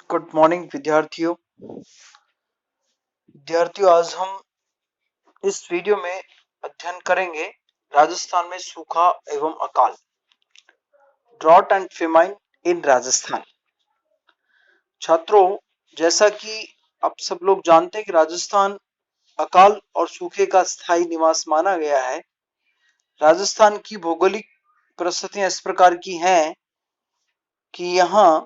Good morning विद्यार्थियों, आज हम इस वीडियो में अध्ययन करेंगे राजस्थान में सूखा एवं अकाल, drought and famine in Rajasthan. छात्रों, जैसा कि आप सब लोग जानते हैं कि राजस्थान अकाल और सूखे का स्थायी निवास माना गया है। राजस्थान की भौगोलिक परिस्थितियां इस प्रकार की हैं कि यहाँ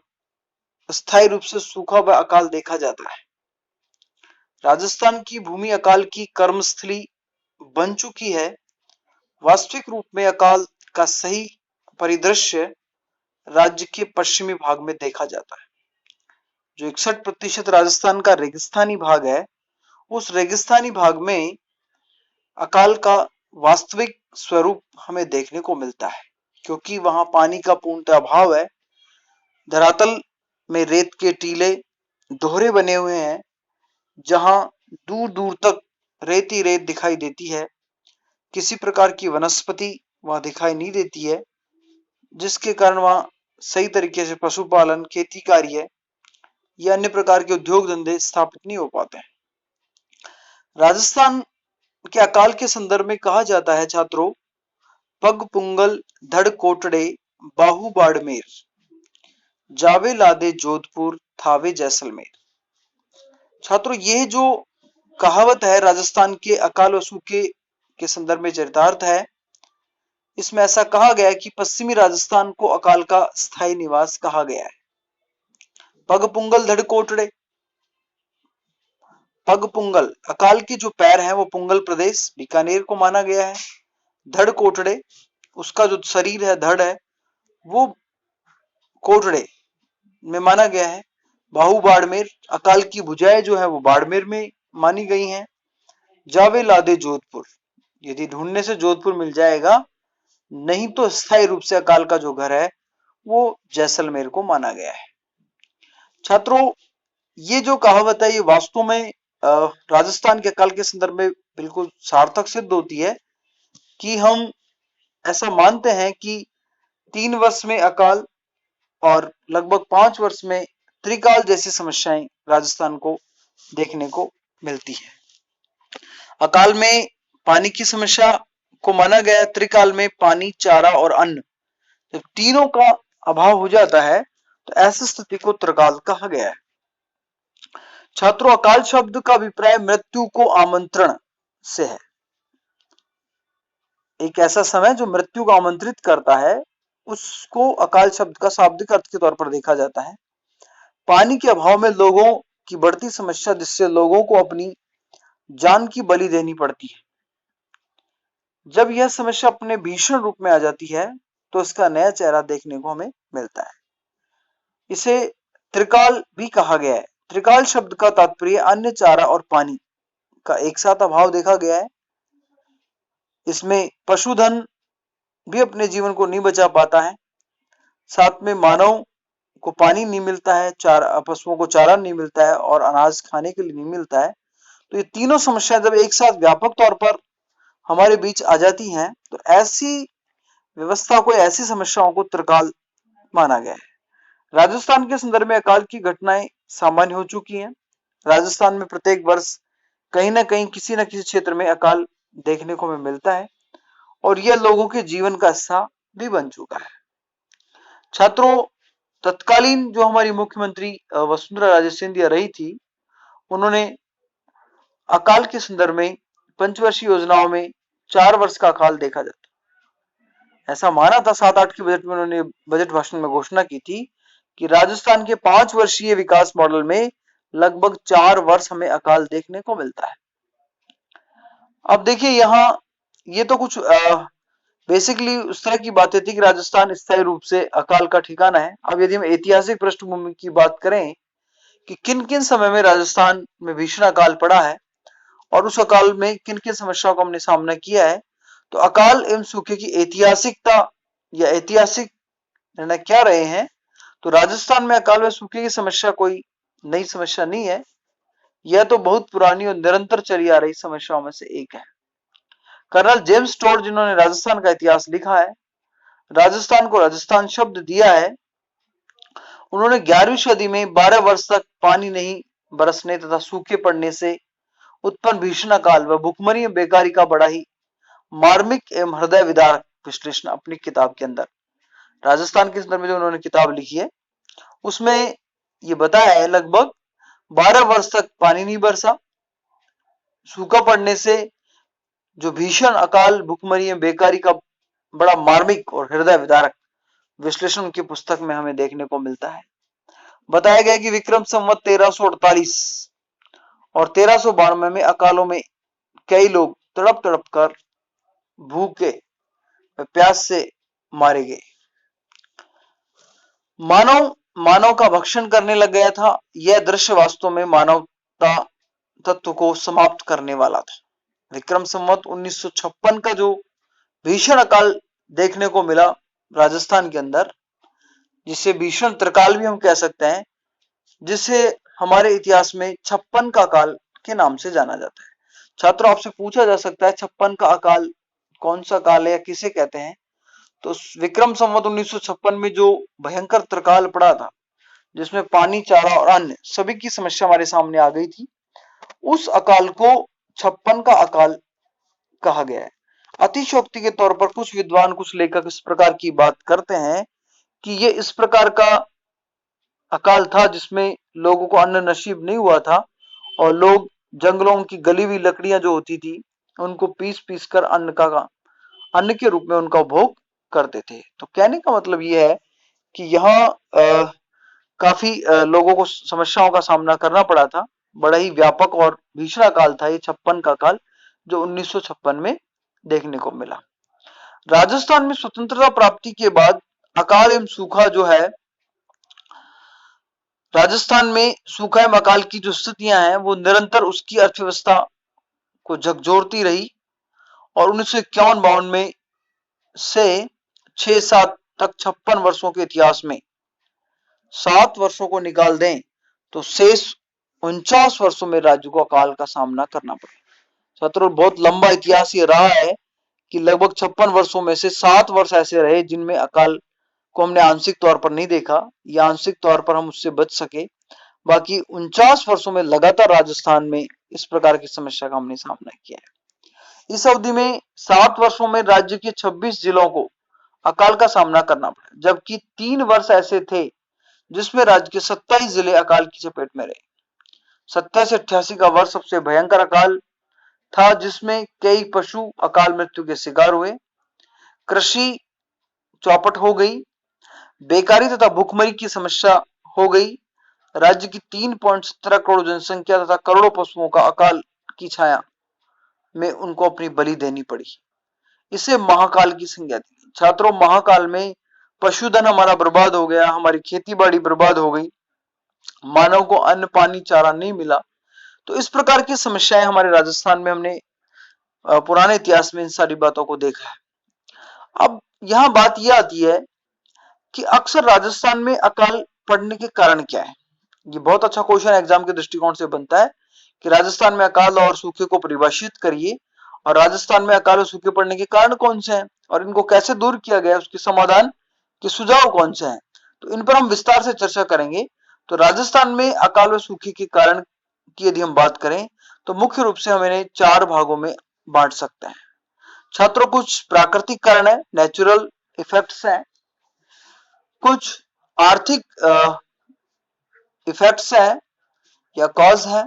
स्थायी रूप से सूखा व अकाल देखा जाता है। राजस्थान की भूमि अकाल की कर्मस्थली बन चुकी है। वास्तविक रूप में अकाल का सही परिदृश्य राज्य के पश्चिमी भाग में देखा जाता है। जो 61% राजस्थान का रेगिस्तानी भाग है, उस रेगिस्तानी भाग में अकाल का वास्तविक स्वरूप हमें देखने को मिलता है, क्योंकि वहां पानी का पूर्णतः अभाव है। धरातल में रेत के टीले दोहरे बने हुए हैं, जहां दूर दूर तक रेत ही रेत दिखाई देती है। किसी प्रकार की वनस्पति वहां दिखाई नहीं देती है, जिसके कारण वहां सही तरीके से पशुपालन, खेती कार्य या अन्य प्रकार के उद्योग धंधे स्थापित नहीं हो पाते हैं। राजस्थान के अकाल के संदर्भ में कहा जाता है छात्रों, पग पुंगल धड़ कोटड़े बाहु बाड़मेर, जावे लादे जोधपुर थावे जैसलमेर। छात्रों, यह जो कहावत है राजस्थान के अकाल व सूखे के संदर्भ में चरितार्थ है। इसमें ऐसा कहा गया है कि पश्चिमी राजस्थान को अकाल का स्थायी निवास कहा गया है। पग पुंगल धड़ कोटड़े, पग पुंगल अकाल के जो पैर हैं वो पुंगल प्रदेश बीकानेर को माना गया है। धड़ कोटड़े, उसका जो शरीर है, धड़ है, वो कोटड़े में माना गया है। बाहु बाड़मेर, अकाल की भुजाएं जो है वो बाड़मेर में मानी गई हैं। जावे लादे जोधपुर, यदि ढूंढने से जोधपुर मिल जाएगा, नहीं तो स्थायी रूप से अकाल का जो घर है वो जैसलमेर को माना गया है। छात्रों, ये जो कहावत है ये वास्तव में राजस्थान के अकाल के संदर्भ में बिल्कुल सार्थक सिद्ध होती है कि हम ऐसा मानते हैं कि 3 वर्ष में अकाल और लगभग 5 वर्ष में त्रिकाल जैसी समस्याएं राजस्थान को देखने को मिलती है। अकाल में पानी की समस्या को माना गया, त्रिकाल में पानी, चारा और अन्न, जब तीनों का अभाव हो जाता है तो ऐसी स्थिति को त्रिकाल कहा गया है। छात्रों, अकाल शब्द का अभिप्राय मृत्यु को आमंत्रण से है। एक ऐसा समय जो मृत्यु को आमंत्रित करता है, उसको अकाल शब्द का शाब्दिक अर्थ के तौर पर देखा जाता है। पानी के अभाव में लोगों की बढ़ती समस्या, जिससे लोगों को अपनी जान की बलि देनी पड़ती है। जब यह समस्या अपने भीषण रूप में आ जाती है तो इसका नया चेहरा देखने को हमें मिलता है। इसे त्रिकाल भी कहा गया है। त्रिकाल शब्द का तात्पर्य अन्न, चारा और पानी का एक साथ अभाव देखा गया है। इसमें पशुधन भी अपने जीवन को नहीं बचा पाता है, साथ में मानव को पानी नहीं मिलता है, पशुओं को चारा नहीं मिलता है और अनाज खाने के लिए नहीं मिलता है। तो ये तीनों समस्याएं जब एक साथ व्यापक तौर पर हमारे बीच आ जाती हैं तो ऐसी व्यवस्था को, ऐसी समस्याओं को त्रिकाल माना गया है। राजस्थान के संदर्भ में अकाल की घटनाएं सामान्य हो चुकी हैं। राजस्थान में प्रत्येक वर्ष कहीं ना कहीं, किसी न किसी क्षेत्र में अकाल देखने को हमें मिलता है और यह लोगों के जीवन का हिस्सा भी बन चुका है। छात्रों, तत्कालीन जो हमारी मुख्यमंत्री वसुंधरा राजे सिंधिया रही थी, उन्होंने अकाल के संदर्भ में पंचवर्षीय योजनाओं में 4 वर्ष का अकाल देखा जाता। ऐसा माना था 7-8 के बजट में, उन्होंने बजट भाषण में घोषणा की थी कि राजस्थान के 5 वर्षीय विकास मॉडल में लगभग 4 वर्ष हमें अकाल देखने को मिलता है। अब देखिए, यहाँ ये तो कुछ बेसिकली उस तरह की बातें थी कि राजस्थान स्थायी रूप से अकाल का ठिकाना है। अब यदि हम ऐतिहासिक पृष्ठभूमि की बात करें कि किन किन समय में राजस्थान में भीषण अकाल पड़ा है और उस अकाल में किन किन समस्याओं का हमने सामना किया है, तो अकाल एवं सूखे की ऐतिहासिकता या ऐतिहासिक निर्णय क्या रहे हैं, तो राजस्थान में अकाल व सूखे की समस्या कोई नई समस्या नहीं है। यह तो बहुत पुरानी और निरंतर चली आ रही समस्याओं में से एक है। कर्नल जेम्स टोड, जिन्होंने राजस्थान का इतिहास लिखा है, राजस्थान को राजस्थान शब्द दिया है, उन्होंने 11वीं सदी में 12 वर्ष तक पानी नहीं बरसने तथा सूखे पड़ने से उत्पन्न भीषण अकाल व भुखमरी एवं बेकारी का बड़ा ही मार्मिक एवं हृदय विदारक विश्लेषण अपनी किताब के अंदर, राजस्थान के संदर्भ में जो उन्होंने किताब लिखी है उसमें ये बताया है लगभग 12 वर्ष तक पानी नहीं बरसा, सूखा पड़ने से जो भीषण अकाल भुखमरी एवं बेकारी का बड़ा मार्मिक और हृदय विदारक विश्लेषण उनकी पुस्तक में हमें देखने को मिलता है। बताया गया कि विक्रम संवत 1348 और 1392 में अकालों में कई लोग तड़प तड़प कर भूखे प्यास से मारे गए। मानव का भक्षण करने लग गया था। यह दृश्य वास्तव में मानवता तत्व को समाप्त करने वाला था। विक्रम संवत 1956 का जो भीषण अकाल देखने को मिला राजस्थान के अंदर, जिसे भीषण त्रिकाल भी हम कह सकते हैं, जिसे हमारे इतिहास में 56 का अकाल के नाम से जाना जाता है। छात्रों, आपसे पूछा जा सकता है 56 का अकाल कौन सा काल है या किसे कहते हैं? तो विक्रम संवत 1956 में जो भयंकर त्रिकाल पड़ा था, जिसमें पानी, चारा और अन्य सभी की समस्या हमारे सामने आ गई थी, उस अकाल को 56 का अकाल कहा गया है। अतिशयोक्ति के तौर पर कुछ विद्वान, कुछ लेखक इस प्रकार की बात करते हैं कि ये इस प्रकार का अकाल था जिसमें लोगों को अन्न नसीब नहीं हुआ था और लोग जंगलों की गली हुई लकड़ियां जो होती थी उनको पीस पीस कर अन्न के रूप में उनका उपभोग करते थे। तो कहने का मतलब ये है कि यहाँ काफी लोगों को समस्याओं का सामना करना पड़ा था। बड़ा ही व्यापक और भीषण अकाल था ये 56 का काल, जो 1956 में देखने को मिला। राजस्थान में स्वतंत्रता प्राप्ति के बाद अकाल एवं सूखा जो है, राजस्थान में सूखा एवं अकाल की जो स्थितियां हैं वो निरंतर उसकी अर्थव्यवस्था को झकझोरती रही और 1951-52 में से 6-7 तक 56 वर्षों के इतिहास में 7 वर्षों को निकाल दें तो शेष 49 वर्षों में राज्य को अकाल का सामना करना पड़ा। छात्रों, बहुत लंबा इतिहास ये रहा है कि लगभग 56 वर्षों में से 7 वर्ष ऐसे रहे जिनमें अकाल को हमने आंशिक तौर पर नहीं देखा या आंशिक तौर पर हम उससे बच सके। बाकी 49 वर्षों में लगातार राजस्थान में इस प्रकार की समस्या का हमने सामना किया है। इस अवधि में 7 वर्षों में राज्य के 26 जिलों को अकाल का सामना करना पड़ा, जबकि 3 वर्ष ऐसे थे जिसमें राज्य के 27 जिले अकाल की चपेट में रहे। 27 से 88 का वर्ष सबसे भयंकर अकाल था, जिसमें कई पशु अकाल मृत्यु के शिकार हुए, कृषि चौपट हो गई, बेकारी तथा भूखमरी की समस्या हो गई। राज्य की 3.17 करोड़ जनसंख्या तथा करोड़ों पशुओं का अकाल की छाया में उनको अपनी बलि देनी पड़ी। इसे महाकाल की संज्ञा दी। छात्रों, महाकाल में पशुधन हमारा बर्बाद हो गया, हमारी खेती बाड़ी बर्बाद हो गई, मानव को अन्न, पानी, चारा नहीं मिला। तो इस प्रकार की समस्याएं हमारे राजस्थान में हमने पुराने इतिहास में इन सारी बातों को देखा है। अब यहां बात यह आती है कि अक्सर राजस्थान में अकाल पड़ने के कारण क्या है। ये बहुत अच्छा क्वेश्चन एग्जाम के दृष्टिकोण से बनता है कि राजस्थान में अकाल और सूखे को परिभाषित करिए और राजस्थान में अकाल और सूखे पड़ने के कारण कौन से हैं और इनको कैसे दूर किया गया, उसके समाधान के सुझाव कौन से हैं। तो इन पर हम विस्तार से चर्चा करेंगे। तो राजस्थान में अकाल और सूखे के कारण की यदि हम बात करें तो मुख्य रूप से हम इन्हें 4 भागों में बांट सकते हैं। छात्रों, कुछ प्राकृतिक कारण है, नेचुरल इफेक्ट्स हैं, कुछ आर्थिक इफेक्ट्स हैं या कॉज है,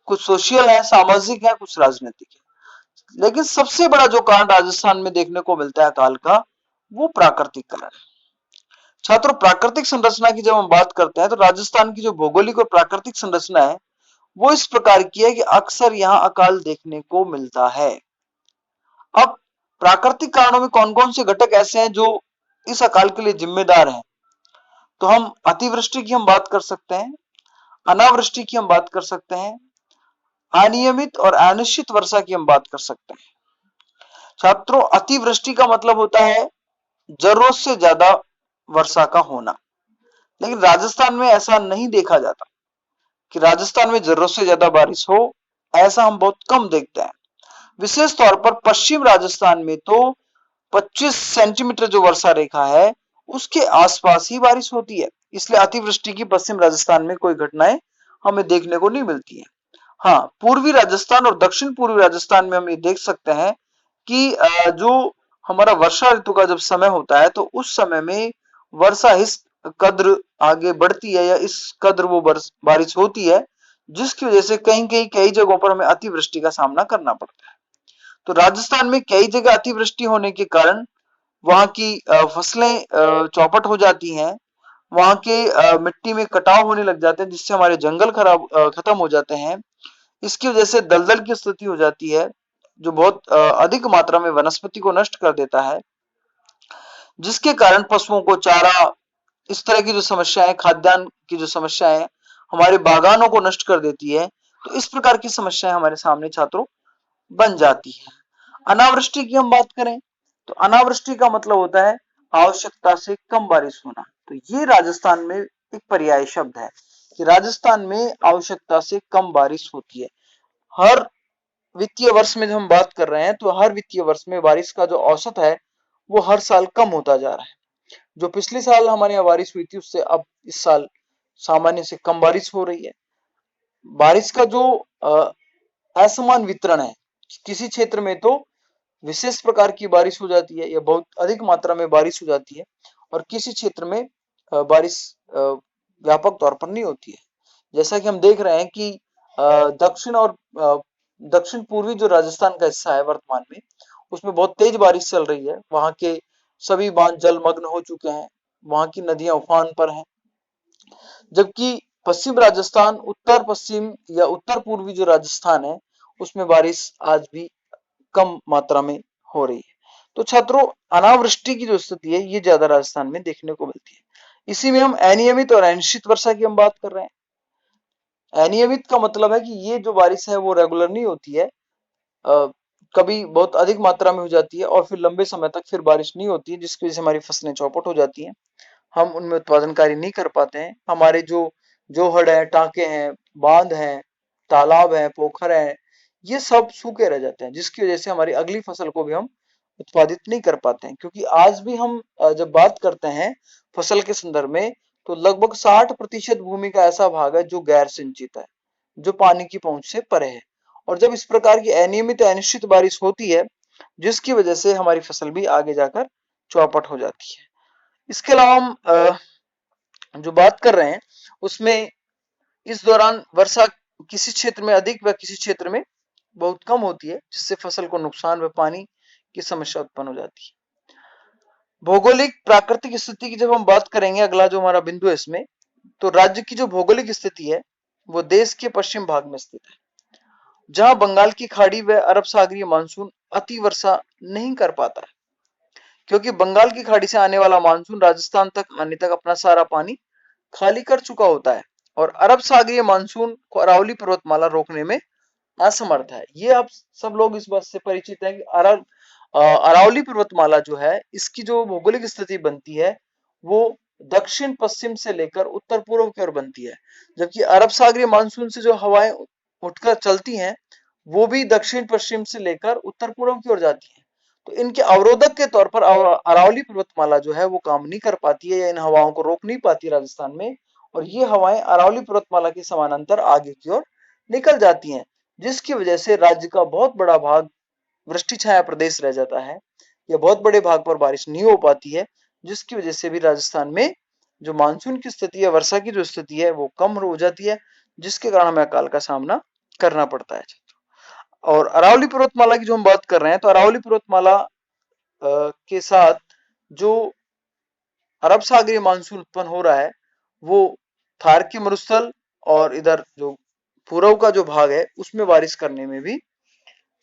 कुछ सोशल है, सामाजिक है, कुछ राजनीतिक है। लेकिन सबसे बड़ा जो कारण राजस्थान में देखने को मिलता है अकाल का, वो प्राकृतिक कारण है। छात्रों, प्राकृतिक संरचना की जब हम बात करते हैं तो राजस्थान की जो भौगोलिक और प्राकृतिक संरचना है वो इस प्रकार की है कि अक्सर यहाँ अकाल देखने को मिलता है। अब प्राकृतिक कारणों में कौन कौन से घटक ऐसे हैं जो इस अकाल के लिए जिम्मेदार हैं? तो हम अतिवृष्टि की हम बात कर सकते हैं, अनावृष्टि की हम बात कर सकते हैं, अनियमित और अनिश्चित वर्षा की हम बात कर सकते हैं। छात्रों, अतिवृष्टि का मतलब होता है जरूरत से ज्यादा वर्षा का होना, लेकिन राजस्थान में ऐसा नहीं देखा जाता कि राजस्थान में जरूरत से ज्यादा बारिश हो, ऐसा हम बहुत कम देखते हैं। विशेष तौर पर पश्चिम राजस्थान में तो 25 सेंटीमीटर जो वर्षा रेखा है उसके आसपास ही बारिश होती है। इसलिए अतिवृष्टि की पश्चिम राजस्थान में कोई घटनाएं हमें देखने को नहीं मिलती है। हाँ, पूर्वी राजस्थान और दक्षिण पूर्वी राजस्थान में हम ये देख सकते हैं कि जो हमारा वर्षा ऋतु का जब समय होता है तो उस समय में वर्षा इस कद्र आगे बढ़ती है या इस कद्र वो बारिश होती है, जिसकी वजह से कहीं कहीं कई जगहों पर हमें अतिवृष्टि का सामना करना पड़ता है। तो राजस्थान में कई जगह अतिवृष्टि होने के कारण वहां की फसलें चौपट हो जाती हैं, वहां के मिट्टी में कटाव होने लग जाते हैं, जिससे हमारे जंगल खत्म हो जाते हैं। इसकी वजह से दलदल की स्थिति हो जाती है, जो बहुत अधिक मात्रा में वनस्पति को नष्ट कर देता है, जिसके कारण पशुओं को चारा, इस तरह की जो समस्याएं, खाद्यान्न की जो समस्याएं हमारे बागानों को नष्ट कर देती है। तो इस प्रकार की समस्याएं हमारे सामने छात्रों बन जाती है। अनावृष्टि की हम बात करें तो अनावृष्टि का मतलब होता है आवश्यकता से कम बारिश होना। तो ये राजस्थान में एक पर्याय शब्द है कि राजस्थान में आवश्यकता से कम बारिश होती है। हर वित्तीय वर्ष में जब हम बात कर रहे हैं तो हर वित्तीय वर्ष में बारिश का जो औसत है वो हर साल कम होता जा रहा है। जो पिछले साल हमारे यहाँ बारिश हुई थी उससे अब इस साल सामान्य से कम बारिश हो रही है। बारिश का जो असमान वितरण है, किसी क्षेत्र में तो विशेष प्रकार की बारिश हो जाती है या बहुत अधिक मात्रा में बारिश हो जाती है, और किसी क्षेत्र में बारिश व्यापक तौर पर नहीं होती है। जैसा कि हम देख रहे हैं कि दक्षिण और दक्षिण पूर्वी जो राजस्थान का हिस्सा है वर्तमान में, उसमें बहुत तेज बारिश चल रही है। वहां के सभी बांध जलमग्न हो चुके हैं, वहां की नदियां उफान पर हैं। जबकि पश्चिम राजस्थान, उत्तर पश्चिम या उत्तर पूर्वी जो राजस्थान है, उसमें बारिश आज भी कम मात्रा में हो रही है। तो छात्रों, अनावृष्टि की जो स्थिति है ये ज्यादा राजस्थान में देखने को मिलती है। इसी में हम अनियमित और अनिश्चित वर्षा की हम बात कर रहे हैं। अनियमित का मतलब है कि ये जो बारिश है वो रेगुलर नहीं होती है, कभी बहुत अधिक मात्रा में हो जाती है और फिर लंबे समय तक फिर बारिश नहीं होती है, जिसकी वजह से हमारी फसलें चौपट हो जाती हैं, हम उनमें उत्पादन कार्य नहीं कर पाते हैं। हमारे जो जोहड़ है, टांके हैं, बांध हैं, तालाब हैं, पोखर हैं, ये सब सूखे रह जाते हैं, जिसकी वजह से हमारी अगली फसल को भी हम उत्पादित नहीं कर पाते हैं। क्योंकि आज भी हम जब बात करते हैं फसल के संदर्भ में तो लगभग 60% भूमि का ऐसा भाग है जो गैर सिंचित है, जो पानी की पहुंच से परे है। और जब इस प्रकार की अनियमित अनिश्चित बारिश होती है, जिसकी वजह से हमारी फसल भी आगे जाकर चौपट हो जाती है। इसके अलावा हम जो बात कर रहे हैं उसमें इस दौरान वर्षा किसी क्षेत्र में अधिक व किसी क्षेत्र में बहुत कम होती है, जिससे फसल को नुकसान व पानी की समस्या उत्पन्न हो जाती है। भौगोलिक प्राकृतिक स्थिति की जब हम बात करेंगे, अगला जो हमारा बिंदु है इसमें, तो राज्य की जो भौगोलिक स्थिति है वो देश के पश्चिम भाग में स्थित है, जहां बंगाल की खाड़ी व अरब सागरीय मानसून अति वर्षा नहीं कर पाता है। क्योंकि बंगाल की खाड़ी से आने वाला मानसून राजस्थान तक आने तक अपना सारा पानी खाली कर चुका होता है, और अरब सागरीय मानसून को अरावली पर्वतमाला रोकने में असमर्थ है। ये आप सब लोग इस बात से परिचित है कि अरावली पर्वतमाला जो है, इसकी जो भौगोलिक स्थिति बनती है वो दक्षिण पश्चिम से लेकर उत्तर पूर्व की ओर बनती है, जबकि अरब सागरीय मानसून से जो हवाएं उठकर चलती हैं वो भी दक्षिण पश्चिम से लेकर उत्तर पूर्व की ओर जाती हैं। तो इनके अवरोधक के तौर पर अरावली पर्वतमाला जो है वो काम नहीं कर पाती है या इन हवाओं को रोक नहीं पाती राजस्थान में, और ये हवाएं अरावली पर्वतमाला के समानांतर आगे की ओर निकल जाती हैं, जिसकी वजह से राज्य का बहुत बड़ा भाग वृष्टि छाया प्रदेश रह जाता है, या बहुत बड़े भाग पर बारिश नहीं हो पाती है, जिसकी वजह से भी राजस्थान में जो मानसून की स्थिति है, वर्षा की जो स्थिति है वो कम हो जाती है, जिसके कारण हमें अकाल का सामना करना पड़ता है। और अरावली पर्वतमाला की जो हम बात कर रहे हैं, तो अरावली पर्वतमाला के साथ जो अरब सागरीय मानसून उत्पन्न हो रहा है वो थार की मरुस्थल और इधर जो पूर्व का जो भाग है उसमें बारिश करने में भी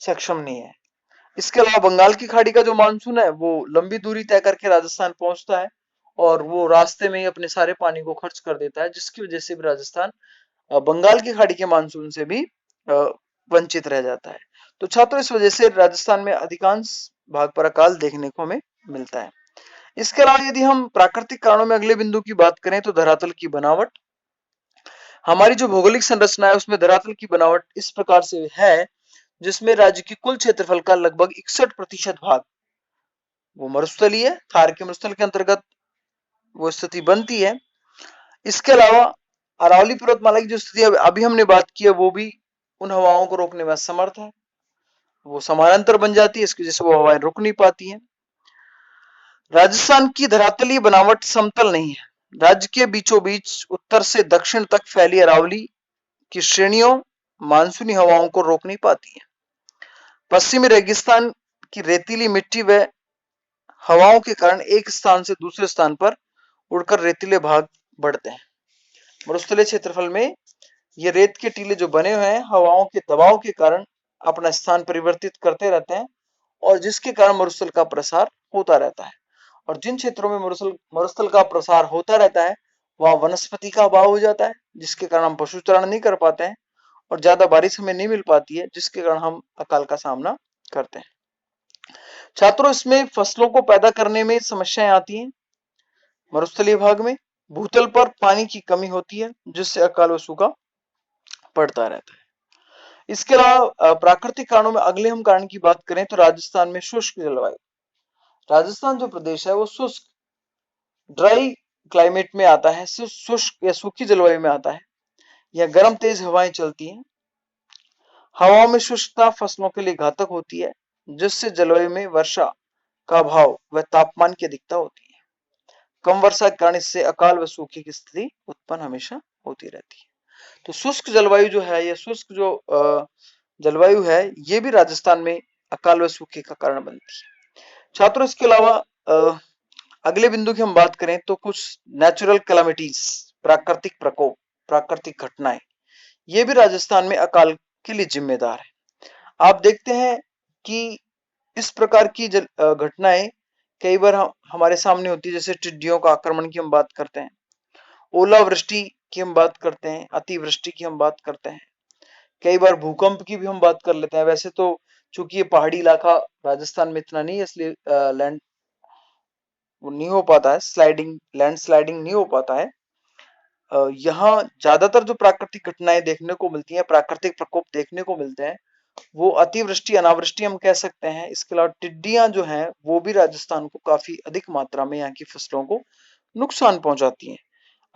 सक्षम नहीं है। इसके अलावा बंगाल की खाड़ी का जो मानसून है वो लंबी दूरी तय करके राजस्थान पहुंचता है, और वो रास्ते में ही अपने सारे पानी को खर्च कर देता है, जिसकी वजह से भी राजस्थान बंगाल की खाड़ी के मानसून से भी वंचित रह जाता है। तो छात्रों, इस वजह से राजस्थान में अधिकांश भाग पर अकाल देखने को हमें मिलता है। इसके अलावा यदि हम प्राकृतिक कारणों में अगले बिंदु की बात करें तो धरातल की बनावट। हमारी जो भौगोलिक संरचना है उसमें धरातल की बनावट इस प्रकार से है, जिसमें राज्य की कुल क्षेत्रफल का लगभग 61% भाग वो मरुस्थलीय है, थार के मरुस्थल के अंतर्गत वो स्थिति बनती है। इसके अलावा अरावली पर्वतमाला की जो स्थिति अभी हमने बात की है वो भी उन हवाओं को रोकने में असमर्थ है। वो समानांतर बन जाती है, इसकी वजह से वो हवाएं रुक नहीं पाती हैं। राजस्थान की धरातलीय बनावट समतल नहीं है। राज्य के बीचों बीच उत्तर से दक्षिण तक फैली अरावली की श्रेणियों मानसूनी हवाओं को रोक नहीं पाती है। पश्चिमी रेगिस्तान की रेतीली मिट्टी व हवाओं के कारण एक स्थान से दूसरे स्थान पर उड़कर रेतीले भाग बढ़ते हैं। मरुस्थलीय क्षेत्रफल में ये रेत के टीले जो बने हुए हैं हवाओं के दबाव के कारण अपना स्थान परिवर्तित करते रहते हैं और जिसके कारण मरुस्थल का प्रसार होता रहता है। और जिन क्षेत्रों में मरुस्थल का प्रसार होता रहता है वहां वनस्पति का अभाव हो जाता है, जिसके कारण हम पशुचारण नहीं कर पाते हैं और ज्यादा बारिश हमें नहीं मिल पाती है, जिसके कारण हम अकाल का सामना करते हैं। छात्रों, इसमें फसलों को पैदा करने में समस्याएं आती हैं। मरुस्थलीय भाग में भूतल पर पानी की कमी होती है, जिससे अकाल व सूखा पड़ता रहता है। इसके अलावा प्राकृतिक कारणों में अगले हम कारण की बात करें तो राजस्थान में शुष्क जलवायु। राजस्थान जो प्रदेश है वो शुष्क ड्राई क्लाइमेट में आता है, शुष्क या सूखी जलवायु में आता है। यह गर्म तेज हवाएं चलती हैं। हवाओं में शुष्कता फसलों के लिए घातक होती है, जिससे जलवायु में वर्षा का अभाव व तापमान की अधिकता होती है। कम वर्षा के कारण इससे अकाल व सूखे की स्थिति उत्पन्न हमेशा होती रहती है। तो शुष्क जलवायु जो है, यह शुष्क जो जलवायु है, ये भी राजस्थान में अकाल व सूखे का कारण बनती है। छात्रों, इसके अलावा अगले बिंदु की हम बात करें तो कुछ नेचुरल कैलामिटीज, प्राकृतिक प्रकोप, प्राकृतिक घटनाएं, ये भी राजस्थान में अकाल के लिए जिम्मेदार है। आप देखते हैं कि इस प्रकार की घटनाएं कई बार हमारे सामने होती है, जैसे टिड्डियों का आक्रमण की हम बात करते हैं, ओलावृष्टि की हम बात करते हैं, अतिवृष्टि की हम बात करते हैं, कई बार भूकंप की भी हम बात कर लेते हैं। वैसे तो चूंकि ये पहाड़ी इलाका राजस्थान में इतना नहीं है, इसलिए लैंड वो नहीं हो पाता है, लैंड स्लाइडिंग नहीं हो पाता है। यहाँ ज्यादातर जो प्राकृतिक घटनाएं देखने को मिलती हैं, प्राकृतिक प्रकोप देखने को मिलते हैं, वो अतिवृष्टि अनावृष्टि हम कह सकते हैं। इसके अलावा टिड्डियां जो हैं वो भी राजस्थान को काफी अधिक मात्रा में यहाँ की फसलों को नुकसान पहुंचाती हैं।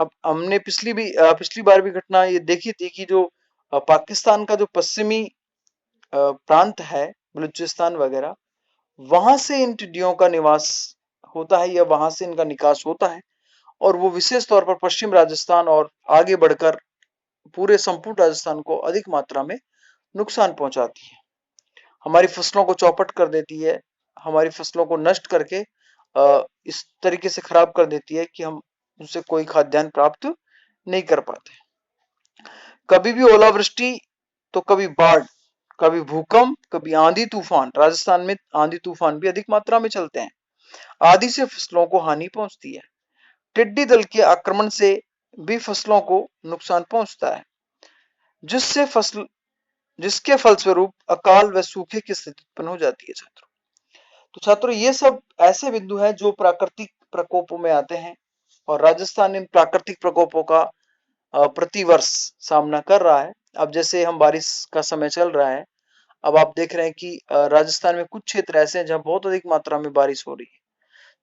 अब हमने पिछली बार भी घटना ये देखी थी कि जो पाकिस्तान का जो पश्चिमी प्रांत है, बलूचिस्तान वगैरह, वहां से इन टिड्डियों का निवास होता है या वहां से इनका निकास होता है और वो विशेष तौर पर पश्चिम राजस्थान और आगे बढ़कर पूरे संपूर्ण राजस्थान को अधिक मात्रा में नुकसान पहुंचाती है। हमारी फसलों को चौपट कर देती है, हमारी फसलों को नष्ट करके इस तरीके से खराब कर देती है कि हम उनसे कोई खाद्यान्न प्राप्त नहीं कर पाते। कभी भी ओलावृष्टि तो कभी बाढ़, कभी भूकंप, कभी आंधी तूफान। राजस्थान में आंधी तूफान भी अधिक मात्रा में चलते हैं, आदि से फसलों को हानि पहुंचती है। टिड्डी दल के आक्रमण से भी फसलों को नुकसान पहुंचता है, जिसके फलस्वरूप अकाल व सूखे की स्थिति उत्पन्न हो जाती है। छात्रों, ये सब ऐसे बिंदु हैं जो प्राकृतिक प्रकोपों में आते हैं और राजस्थान इन प्राकृतिक प्रकोपों का प्रतिवर्ष सामना कर रहा है। अब जैसे हम बारिश का समय चल रहा है, अब आप देख रहे हैं कि राजस्थान में कुछ क्षेत्र ऐसे हैं जहां बहुत अधिक मात्रा में बारिश हो रही है,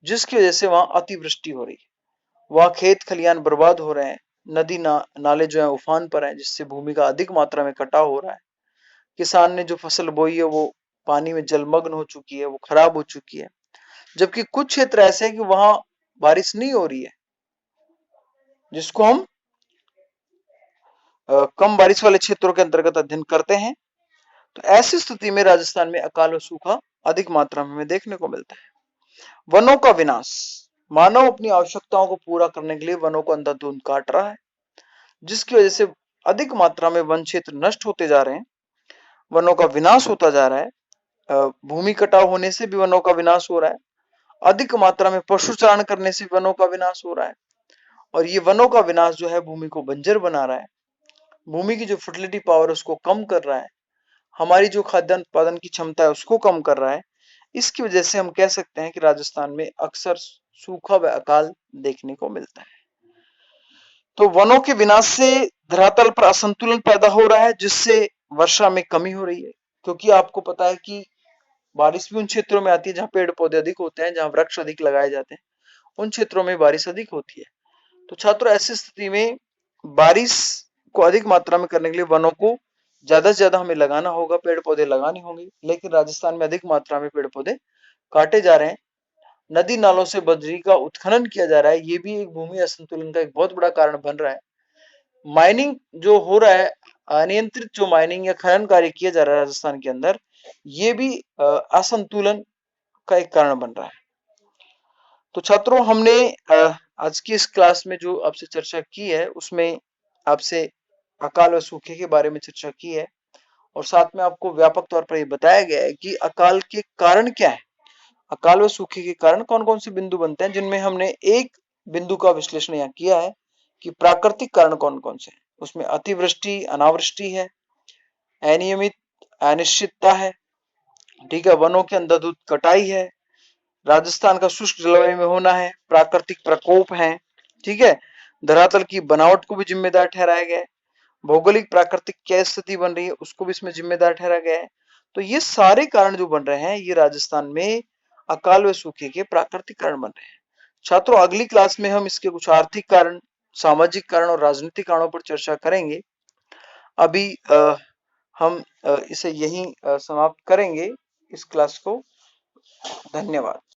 जिसकी वजह से वहां अतिवृष्टि हो रही है, वहां खेत खलियान बर्बाद हो रहे हैं, नदी नाले जो है उफान पर है, जिससे भूमि का अधिक मात्रा में कटाव हो रहा है। किसान ने जो फसल बोई है वो पानी में जलमग्न हो चुकी है, वो खराब हो चुकी है। जबकि कुछ क्षेत्र ऐसे हैं कि वहां बारिश नहीं हो रही है, जिसको हम कम बारिश वाले क्षेत्रों के अंतर्गत अध्ययन करते हैं। तो ऐसी स्थिति में राजस्थान में अकाल और सूखा अधिक मात्रा में हमें देखने को मिलता है। वनों का विनाश, मानव अपनी आवश्यकताओं को पूरा करने के लिए वनों को अंधाधुंध काट रहा है, जिसकी वजह से अधिक मात्रा में वन क्षेत्र नष्ट होते जा रहे हैं, वनों का विनाश होता जा रहा है। भूमि कटाव होने से भी वनों का विनाश हो रहा है, अधिक मात्रा में पशुचारण करने से वनों का विनाश हो रहा है और ये वनों का विनाश जो है भूमि को बंजर बना रहा है, भूमि की जो फर्टिलिटी पावर उसको कम कर रहा है, हमारी जो खाद्यान्न उत्पादन की क्षमता है उसको कम कर रहा है। इसकी वजह से हम कह सकते हैं कि राजस्थान में अक्सर सूखा व अकाल देखने को मिलता है। तो वनों के विनाश से धरातल पर असंतुलन पैदा हो रहा है, जिससे वर्षा में कमी हो रही है, क्योंकि आपको पता है कि बारिश भी उन क्षेत्रों में आती है जहां पेड़ पौधे अधिक होते हैं, जहां वृक्ष अधिक लगाए जाते हैं, उन क्षेत्रों में बारिश अधिक होती है। तो छात्रों ऐसी स्थिति में बारिश को अधिक मात्रा में करने के लिए वनों को ज्यादा से ज्यादा हमें लगाना होगा, पेड़ पौधे लगाने होंगे। लेकिन राजस्थान में अधिक मात्रा में पेड़ पौधे काटे जा रहे हैं। नदी नालों से बजरी का उत्खनन किया जा रहा है, ये भी एक भूमि असंतुलन का एक बहुत बड़ा कारण बन रहा है। माइनिंग जो हो रहा है, अनियंत्रित जो माइनिंग या खनन कार्य किया जा रहा है राजस्थान के अंदर, ये भी असंतुलन का एक कारण बन रहा है। तो छात्रों हमने आज की इस क्लास में जो आपसे चर्चा की है उसमें आपसे अकाल व सूखे के बारे में चर्चा की है, और साथ में आपको व्यापक तौर पर ये बताया गया है कि अकाल के कारण क्या है, अकाल व सूखे के कारण कौन कौन से बिंदु बनते हैं, जिनमें हमने एक बिंदु का विश्लेषण यहाँ किया है कि प्राकृतिक कारण कौन कौन से हैं। उसमें अतिवृष्टि, अनावृष्टि है, अनियमित अनिश्चितता है, ठीक है, वनों के अंधाधुंध कटाई है, राजस्थान का शुष्क जलवायु में होना है, प्राकृतिक प्रकोप है, ठीक है, धरातल की बनावट को भी जिम्मेदार ठहराया गया है, भौगोलिक प्राकृतिक क्या स्थिति बन रही है उसको भी इसमें जिम्मेदार ठहराया गया है। तो ये सारे कारण जो बन रहे हैं, ये राजस्थान में अकाल व सूखे के प्राकृतिक कारण बन रहे हैं। छात्रों अगली क्लास में हम इसके कुछ आर्थिक कारण, सामाजिक कारण और राजनीतिक कारणों पर चर्चा करेंगे। अभी हम इसे यहीं समाप्त करेंगे इस क्लास को। धन्यवाद।